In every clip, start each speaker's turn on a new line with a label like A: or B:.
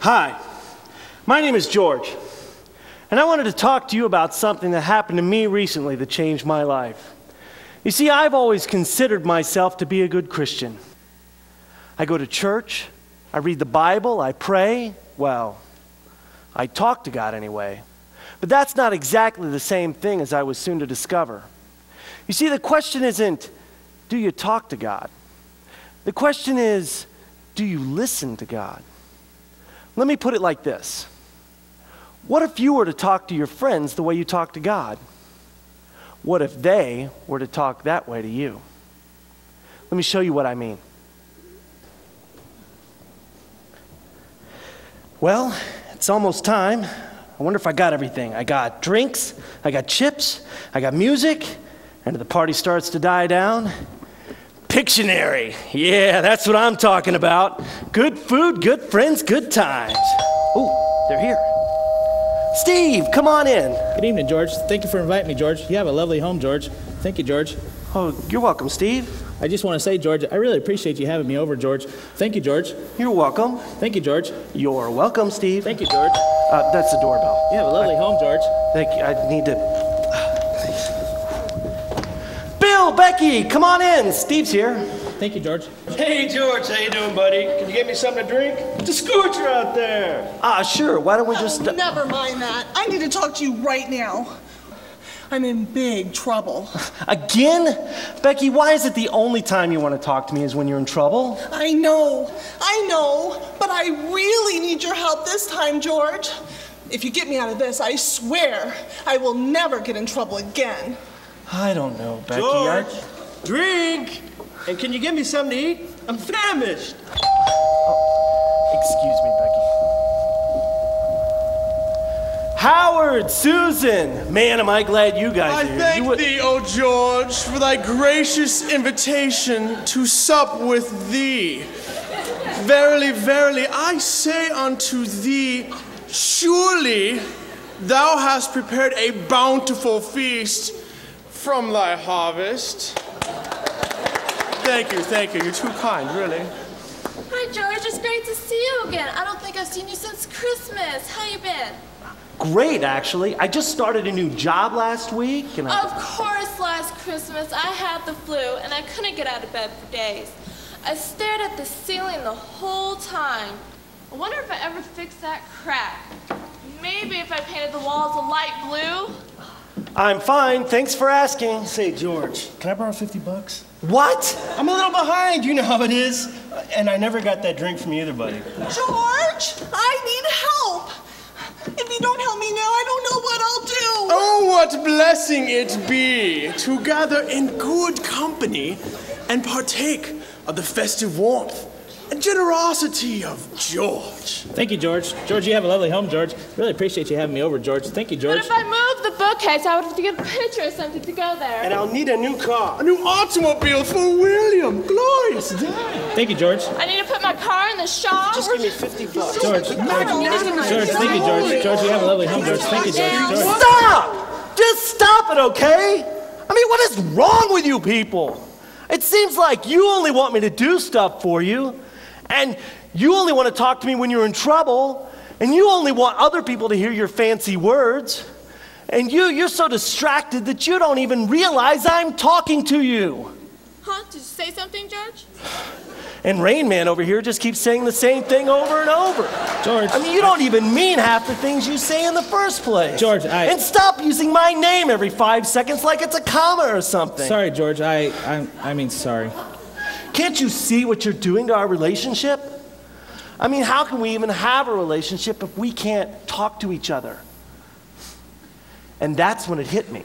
A: Hi, my name is George, and I wanted to talk to you about something that happened to me recently that changed my life. You see, I've always considered myself to be a good Christian. I go to church, I read the Bible, I pray. Well, I talk to God anyway. But that's not exactly the same thing as I was soon to discover. You see, the question isn't, do you talk to God? The question is, do you listen to God? Let me put it like this. What if you were to talk to your friends the way you talk to God? What if they were to talk that way to you? Let me show you what I mean. Well, it's almost time. I wonder if I got everything. I got drinks, I got chips, I got music, and the party starts to die down. Pictionary. Yeah, that's what I'm talking about. Good food, good friends, good times. Oh, they're here. Steve, come on in.
B: Good evening, George. Thank you for inviting me, George. You have a lovely home, George. Thank you, George.
A: Oh, you're welcome, Steve.
B: I just want to say, George, I really appreciate you having me over, George. Thank you, George.
A: You're welcome.
B: Thank you, George.
A: You're welcome, Steve.
B: Thank you, George.
A: That's the doorbell.
B: You have a lovely home, George.
A: Thank you. I need to... Bill, Becky, come on in. Steve's here.
B: Thank you, George.
C: Hey, George, how you doing, buddy? Can you get me something to drink? It's a scooter out there.
A: Sure. Why don't we just...
D: Never mind that. I need to talk to you right now. I'm in big trouble.
A: Again? Becky, why is it the only time you want to talk to me is when you're in trouble?
D: I know, but I really need your help this time, George. If you get me out of this, I swear I will never get in trouble again.
A: I don't know, Becky.
C: George, drink! And can you give me something to eat? I'm famished.
A: Excuse me, Becky. Howard, Susan, man, am I glad you guys are here.
E: I thank thee, O George, for thy gracious invitation to sup with thee. Verily, verily, I say unto thee, surely thou hast prepared a bountiful feast from thy harvest. Thank you. You're too kind, really.
F: Hi, George. It's great to see you again. I don't think I've seen you since Christmas. How you been?
A: Great, actually. I just started a new job last week, and
F: Of course, last Christmas I had the flu, and I couldn't get out of bed for days. I stared at the ceiling the whole time. I wonder if I ever fix that crack. Maybe if I painted the walls a light blue.
A: I'm fine. Thanks for asking.
C: Say, George, can I borrow 50 bucks?
A: What?
C: I'm a little behind, you know how it is. And I never got that drink from you either, buddy.
D: George, I need help. If you don't help me now, I don't know what I'll do.
E: Oh, what blessing it be to gather in good company and partake of the festive warmth and generosity of George.
B: Thank you, George. George, you have a lovely home, George. Really appreciate you having me over, George. Thank you, George.
F: But if I moved the bookcase, I would have to get a picture or something to go there.
C: And I'll need a new car.
E: A new automobile for William. Glorious day.
B: Thank you, George.
F: I need to put my car in the shop.
C: Just give me 50 bucks.
B: George, thank you, George. George, you have a lovely home, George. Thank you, George.
A: Stop! Just stop it, okay? I mean, what is wrong with you people? It seems like you only want me to do stuff for you, and you only want to talk to me when you're in trouble, and you only want other people to hear your fancy words, and you're so distracted that you don't even realize I'm talking to you.
F: Huh? Did you say something, George?
A: And Rain Man over here just keeps saying the same thing over and over.
B: George.
A: I mean, you don't even mean half the things you say in the first place.
B: George,
A: And stop using my name every 5 seconds like it's a comma or something.
B: Sorry, George. I mean, sorry.
A: Can't you see what you're doing to our relationship? I mean, how can we even have a relationship if we can't talk to each other? And that's when it hit me.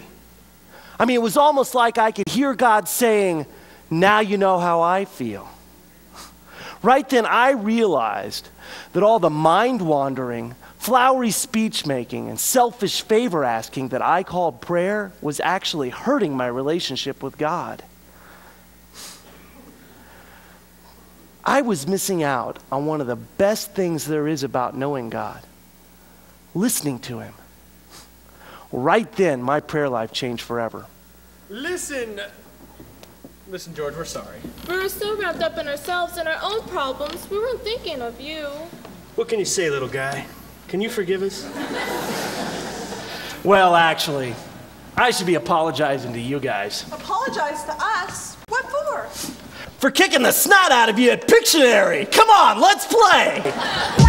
A: I mean, it was almost like I could hear God saying, now you know how I feel. Right then, I realized that all the mind-wandering, flowery speech-making, and selfish favor-asking that I called prayer was actually hurting my relationship with God. I was missing out on one of the best things there is about knowing God, listening to Him. Right then, my prayer life changed forever.
E: Listen, George, we're sorry.
F: We were so wrapped up in ourselves and our own problems, we weren't thinking of you.
C: What can you say, little guy? Can you forgive us?
A: Well, actually, I should be apologizing to you guys.
D: Apologize to us? What for?
A: For kicking the snot out of you at Pictionary. Come on, let's play.